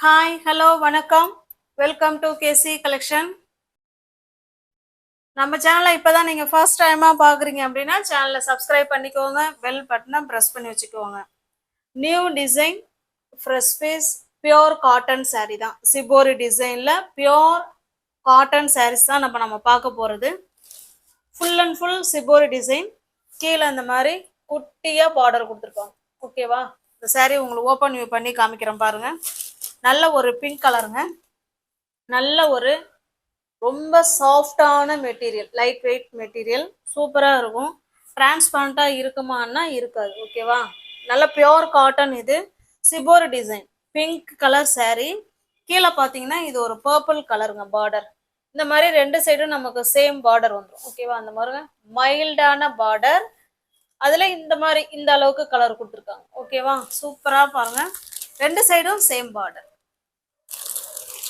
Hi hello வணக்கம். Welcome to KC collection. நம்ம சேனலை இப்போதான் நீங்கள் ஃபர்ஸ்ட் டைமாக பார்க்குறீங்க அப்படின்னா சேனலை சப்ஸ்கிரைப் பண்ணிக்கோங்க, பெல் பட்டனை ப்ரெஸ் பண்ணி வச்சுக்கோங்க. New design fresh piece pure cotton saree தான். சிபோரி டிசைனில் பியோர் காட்டன் சாரீஸ் தான் நம்ம பார்க்க போகிறது. Full and full shibori design. கீழே அந்த மாதிரி குட்டியாக பார்டர் கொடுத்துருக்கோம். ஓகேவா? இந்த saree உங்களுக்கு ஓப்பன் வியூ பண்ணி காமிக்கிறேன் பாருங்கள். நல்ல ஒரு பிங்க் கலருங்க. நல்ல ஒரு ரொம்ப சாஃப்டான மெட்டீரியல், லைட் வெயிட் மெட்டீரியல், சூப்பராக இருக்கும். டிரான்ஸ்பரண்ட்டாக இருக்குமான்னா இருக்காது. ஓகேவா? நல்ல பியோர் காட்டன். இது shibori design pink colour saree. கீழே பார்த்தீங்கன்னா இது ஒரு பர்பிள் கலருங்க பார்டர். இந்த மாதிரி ரெண்டு சைடும் நமக்கு சேம் பார்டர் வந்துடும். ஓகேவா? அந்த மாதிரிங்க மைல்டான பார்டர். அதில் இந்த மாதிரி இந்த அளவுக்கு கலர் கொடுத்துருக்காங்க. ஓகேவா? சூப்பராக பாருங்க. ரெண்டு சைடும் சேம் பார்டர்.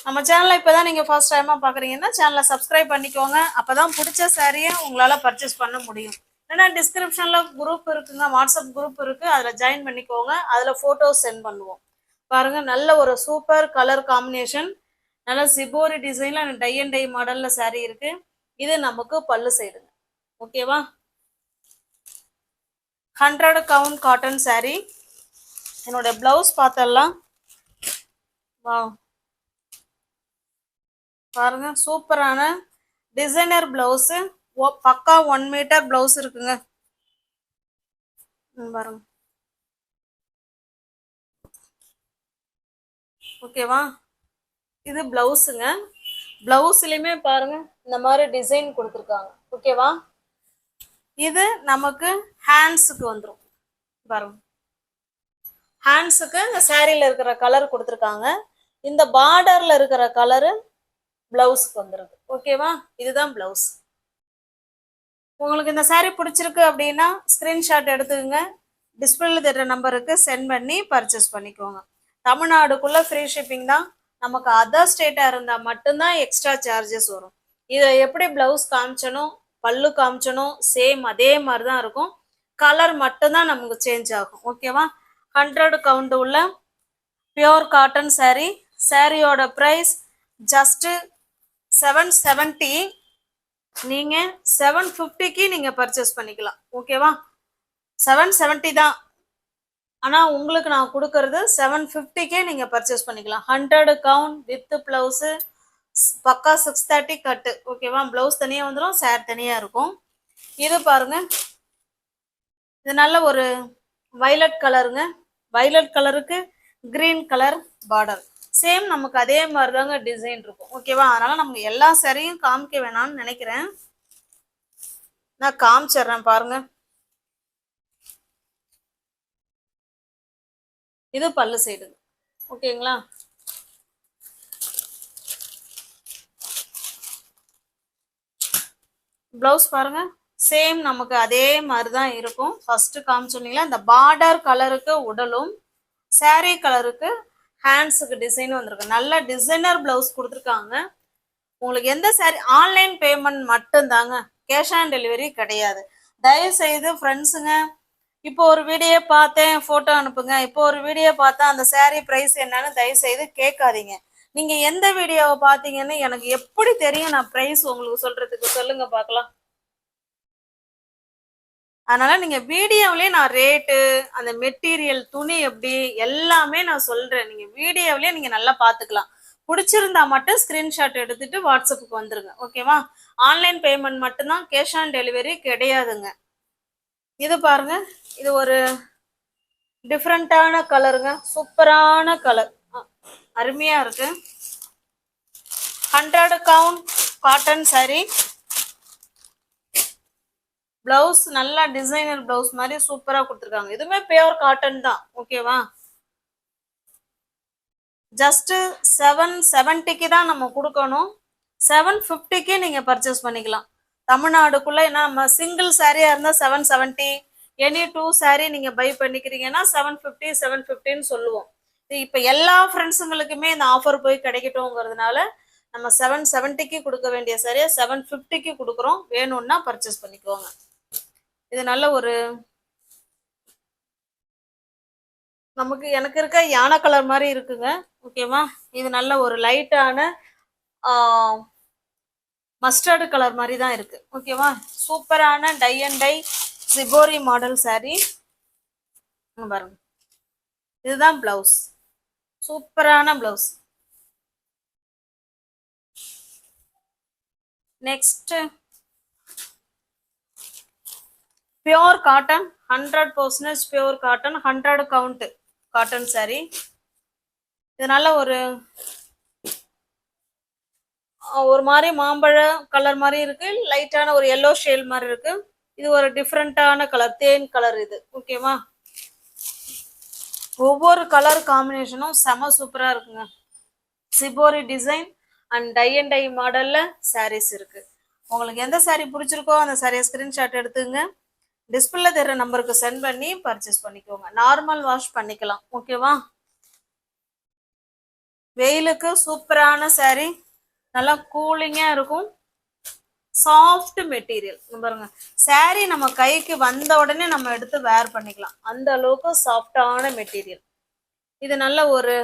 நம்ம சேனலை இப்போதான் நீங்கள் ஃபர்ஸ்ட் டைமாக பார்க்குறீங்கன்னா சேனலை சப்ஸ்கிரைப் பண்ணிக்கோங்க. அப்போ தான் பிடிச்ச சாரியை உங்களால் பர்ச்சேஸ் பண்ண முடியும். ஏன்னா டிஸ்கிரிப்ஷனில் குரூப் இருக்குங்க, வாட்ஸ்அப் குரூப் இருக்குது, அதில் ஜாயின் பண்ணிக்கோங்க. அதில் ஃபோட்டோஸ் சென்ட் பண்ணுவோம். பாருங்கள், நல்ல ஒரு சூப்பர் கலர் காம்பினேஷன். நல்ல சிபோரி டிசைனில் டை அண்ட் டை மாடலில் சாரீ இருக்குது. இது நமக்கு பல்லு சைடுங்க. ஓகேவா? 100 கவுண்ட் காட்டன் saree. என்னோட ப்ளவுஸ் பார்த்தலாம். வா பாருங்க, சூப்பரான டிசைனர் பிளவுஸ். பக்கா 1 மீட்டர் பிளவுஸ் இருக்குங்க. பாருங்க. ஓகேவா? இது பிளவுஸுங்க. பிளவுஸ்லயுமே பாருங்க இந்த மாதிரி டிசைன் கொடுத்துருக்காங்க. ஓகேவா? இது நமக்கு ஹேண்ட்ஸுக்கு வந்துடும். பாருங்க, ஹேண்ட்ஸுக்கு இந்த சாரியில இருக்கிற கலர் கொடுத்துருக்காங்க. இந்த பார்டர்ல இருக்கிற கலரு பிளவுஸ்க்கு வந்துருது. ஓகேவா? இதுதான் பிளவுஸ். உங்களுக்கு இந்த saree பிடிச்சிருக்கு அப்படின்னா ஸ்கிரீன்ஷாட் எடுத்துக்கோங்க. டிஸ்பிளேல தெரிகிற நம்பருக்கு சென்ட் பண்ணி பர்ச்சேஸ் பண்ணிக்கோங்க. தமிழ்நாடுக்குள்ள ஃப்ரீ ஷிப்பிங் தான். நமக்கு அதர் ஸ்டேட்டாக இருந்தால் மட்டும்தான் எக்ஸ்ட்ரா சார்ஜஸ் வரும். இதை எப்படி பிளவுஸ் காமிச்சனும் பல்லு காமிச்சனும் சேம் அதே மாதிரி தான் இருக்கும். கலர் மட்டும்தான் நமக்கு சேஞ்ச் ஆகும். ஓகேவா? 100 கவுண்ட் உள்ள பியோர் காட்டன் saree. சாரியோட ப்ரைஸ் ஜஸ்ட்டு 770. நீங்கள் 750க்கு நீங்கள் பர்ச்சேஸ் பண்ணிக்கலாம். ஓகேவா? 770 தான். ஆனால் உங்களுக்கு நான் கொடுக்கறது 750க்கே நீங்கள் பர்ச்சேஸ் பண்ணிக்கலாம். 100 கவுண்ட் வித் ப்ளவுஸு, பக்கா 630 கட்டு. ஓகேவா? ப்ளவுஸ் தனியாக வந்துடும், சாரி தனியாக இருக்கும். இது பாருங்க, இது நல்ல ஒரு வைலட் கலருங்க. வைலட் கலருக்கு கிரீன் கலர் பார்டர். சேம் நமக்கு அதே மாதிரி தாங்க டிசைன் இருக்கும். ஓகேவா? அதனால நமக்கு எல்லா சாரியும் காமிக்க வேணாம்னு நினைக்கிறேன். நான் காமிச்சிடுறேன் பாருங்க. இது பல்லு சைடு. ஓகேங்களா? பிளவுஸ் பாருங்க, சேம் நமக்கு அதே மாதிரி தான் இருக்கும். ஃபர்ஸ்ட் காமிச்சோன்னீங்களா, இந்த பார்டர் கலருக்கு உடலும் சாரி கலருக்கு ஹேண்ட்ஸுக்கு டிசைன் வந்திருக்கு. நல்ல டிசைனர் பிளவுஸ் கொடுத்துருக்காங்க. உங்களுக்கு எந்த சாரி ஆன்லைன் பேமெண்ட் மட்டும்தாங்க, கேஷ் ஆன் டெலிவரி கிடையாது. தயவு செய்து ஃப்ரெண்ட்ஸுங்க, இப்போ ஒரு வீடியோ பார்த்தேன் ஃபோட்டோ அனுப்புங்க, இப்போ ஒரு வீடியோ பார்த்தா அந்த சாரீ ப்ரைஸ் என்னன்னு தயவு செய்து கேட்காதீங்க. நீங்கள் எந்த வீடியோவை பார்த்தீங்கன்னு எனக்கு எப்படி தெரியும் நான் ப்ரைஸ் உங்களுக்கு சொல்கிறதுக்கு? சொல்லுங்க பார்க்கலாம். அதனால் நீங்கள் வீடியோவிலே நான் ரேட்டு, அந்த மெட்டீரியல், துணி எப்படி எல்லாமே நான் சொல்கிறேன். நீங்கள் வீடியோவிலே நீங்கள் நல்லா பார்த்துக்கலாம். பிடிச்சிருந்தா மட்டும் ஸ்க்ரீன்ஷாட் எடுத்துகிட்டு வாட்ஸ்அப்புக்கு வந்துருங்க. ஓகேவா? ஆன்லைன் பேமெண்ட் மட்டும்தான், கேஷ் ஆன் டெலிவரி கிடையாதுங்க. இது பாருங்க, இது ஒரு டிஃப்ரெண்ட்டான கலருங்க. சூப்பரான கலர், அருமையாக இருக்கு. 100 கவுண்ட் காட்டன் saree. பிளவுஸ் நல்லா டிசைனர் பிளவுஸ் மாதிரி சூப்பராக கொடுத்துருக்காங்க. இதுவுமே பியோர் காட்டன் தான். ஓகேவா? ஜஸ்ட் 770க்கு தான் நம்ம கொடுக்கணும். 750க்கு நீங்கள் பர்ச்சேஸ் பண்ணிக்கலாம் தமிழ்நாடுக்குள்ளே. ஏன்னா நம்ம சிங்கிள் சாரியாக இருந்தால் 770, எனி 2 saree நீங்கள் பை பண்ணிக்கிறீங்கன்னா 750 750ன்னு சொல்லுவோம். இப்போ எல்லா ஃப்ரெண்ட்ஸுங்களுக்குமே இந்த ஆஃபர் போய் கிடைக்கட்டும்ங்கிறதுனால நம்ம 770க்கு கொடுக்க வேண்டிய சாரியை 750க்கு கொடுக்குறோம். வேணும்னா பர்ச்சேஸ் பண்ணிக்கோங்க. இது நல்ல ஒரு நமக்கு எனக்கு இருக்க யானை கலர் மாதிரி இருக்குங்க. ஓகேவா. இது நல்ல ஒரு லைட்டான மஸ்டர்டு கலர் மாதிரி தான் இருக்கு. ஓகேவா. சூப்பரான tie and tie shibori model saree. பாருங்க, இதுதான் பிளவுஸ். சூப்பரான blouse. Next pure cotton, 100% pure cotton, 100 count cotton saree. இது நல்ல ஒரு மாதிரி மாம்பழ கலர் மாதிரி இருக்கு, லைட்டான ஒரு எல்லோ ஷேல் மாதிரி இருக்கு. இது ஒரு டிஃப்ரெண்டான கலர், தேன் கலர் இது. ஓகேவா. ஒவ்வொரு கலர் காம்பினேஷனும் செம சூப்பரா இருக்குங்க. Shibori design and tie and tie மாடல்ல சாரீஸ் இருக்கு. உங்களுக்கு எந்த saree பிடிச்சிருக்கோ அந்த சாரியை ஸ்கிரீன்ஷாட் எடுத்துங்க, டிஸ்பிளே தெரியற நம்பருக்கு சென்ட் பண்ணி பர்ச்சேஸ் பண்ணிக்கோங்க. நார்மல் வாஷ் பண்ணிக்கலாம். ஓகேவா. வெயிலுக்கு சூப்பரான saree, நல்லா கூலிங்கா இருக்கும். சாஃப்ட் மெட்டீரியல் பாருங்க. saree நம்ம கைக்கு வந்த உடனே நம்ம எடுத்து வேர் பண்ணிக்கலாம், அந்த அளவுக்கு சாஃப்டான மெட்டீரியல். இது நல்ல ஒரு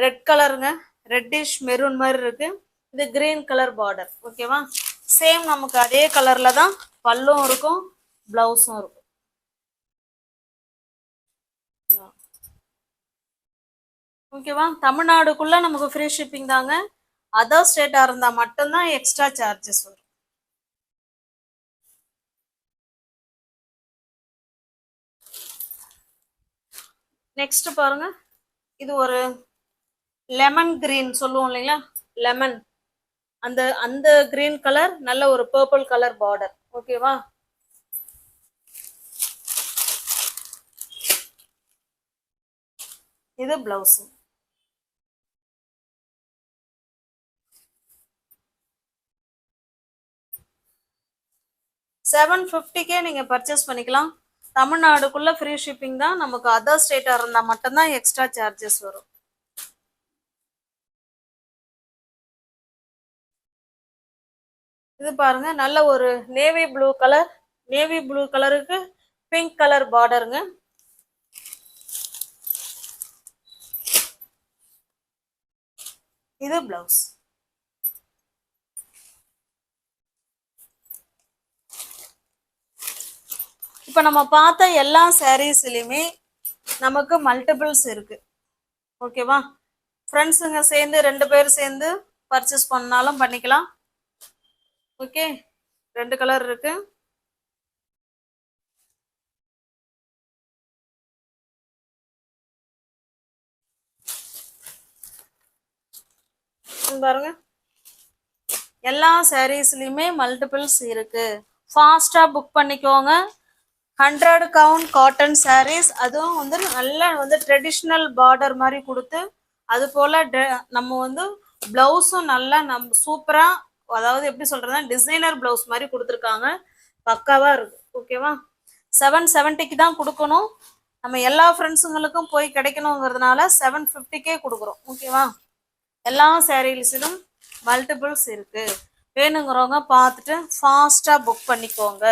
ரெட் கலருங்க, ரெட்டிஷ் மெரூன் மாதிரி இருக்கு. இது கிரீன் கலர் பார்டர். ஓகேவா. சேம் நமக்கு அதே கலர்ல தான் பல்லும் இருக்கும், பிளவுஸும் இருக்கும். ஓகேவா. தமிழ்நாடுக்குள்ள நமக்கு ஃப்ரீ ஷிப்பிங் தாங்க. அதர் ஸ்டேட்டா இருந்தா மட்டும்தான் எக்ஸ்ட்ரா சார்ஜஸ் வரும். நெக்ஸ்ட் பாருங்க, இது ஒரு லெமன் கிரீன் சொல்லுவோம் இல்லைங்களா, லெமன், அந்த அந்த கிரீன் கலர், நல்ல ஒரு பர்பிள் கலர் பார்டர். ஓகேவா. இது பிளவுஸ். $750 நீங்க பர்ச்சேஸ் பண்ணிக்கலாம். தமிழ்நாடுக்குள்ள ஃப்ரீ ஷிப்பிங் தான். நமக்கு அதர் ஸ்டேட்டா இருந்தா மட்டும்தான் எக்ஸ்ட்ரா சார்ஜஸ் வரும். இது பாருங்க, நல்ல ஒரு navy blue colour, navy blue கலருக்கு பிங்க் கலர் பார்டருங்க. இது பிளவுஸ். இப்ப நம்ம பார்த்த எல்லா சாரீஸ்லயுமே நமக்கு மல்டிபிள்ஸ் இருக்கு. ஓகேவா. ஃப்ரெண்ட்ஸுங்க சேர்ந்து 2 பேர் சேர்ந்து பர்ச்சேஸ் பண்ணாலும் பண்ணிக்கலாம். ஓகே. 2 கலர் இருக்கு. பாருங்க, எல்லா சாரீஸ்லயுமே மல்டிபிள்ஸ் இருக்கு. ஃபாஸ்டா புக் பண்ணிக்கோங்க. 100 கவுண்ட் காட்டன் சாரீஸ், அதுவும் நல்ல ட்ரெடிஷ்னல் பார்டர் மாதிரி கொடுத்து, அது போல நம்ம பிளவுஸும் நல்லா நம்ம சூப்பரா, அதாவது எப்படி சொல்றதுன்னா டிசைனர் பிளவுஸ் மாதிரி கொடுத்துருக்காங்க. பக்காவா இருக்கு. ஓகேவா. 770 தான் கொடுக்கணும். நம்ம எல்லா ஃப்ரெண்ட்ஸுங்களுக்கும் போய் கிடைக்கணுங்கிறதுனால 750 கொடுக்குறோம். ஓகேவா. எல்லா சாரீஸிலும் மல்டிபிள்ஸ் இருக்கு. வேணுங்கிறவங்க பார்த்துட்டு ஃபாஸ்டா புக் பண்ணிக்கோங்க.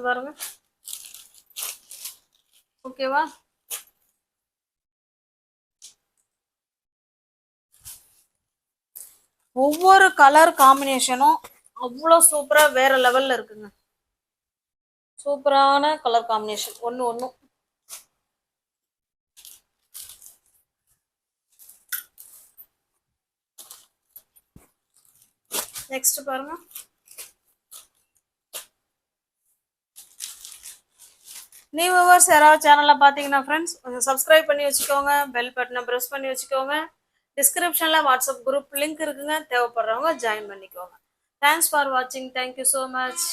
பாருங்க. ஓகேவா. ஒவ்வொரு கலர் காம்பினேஷனும் அவ்வளோ சூப்பரா வேற லெவல்ல இருக்குங்க. சூப்பரான கலர் காம்பினேஷன் ஒன்னும். நெக்ஸ்ட் பாருங்க, நியூ வியூவர்ஸ் யாராவது சேனல்ல பாத்தீங்கன்னா ஃப்ரெண்ட்ஸ் கொஞ்சம் சப்ஸ்கிரைப் பண்ணி வச்சுக்கோங்க, பெல் பட்டனை பிரஸ் பண்ணி வச்சுக்கோங்க. டிஸ்கிரிப்ஷன்ல வாட்ஸ்அப் குரூப் லிங்க் இருக்குங்க, தேவைப்படுறவங்க ஜாயின் பண்ணிக்கோங்க. தேங்க்ஸ் ஃபார் வாட்சிங். Thank you so much.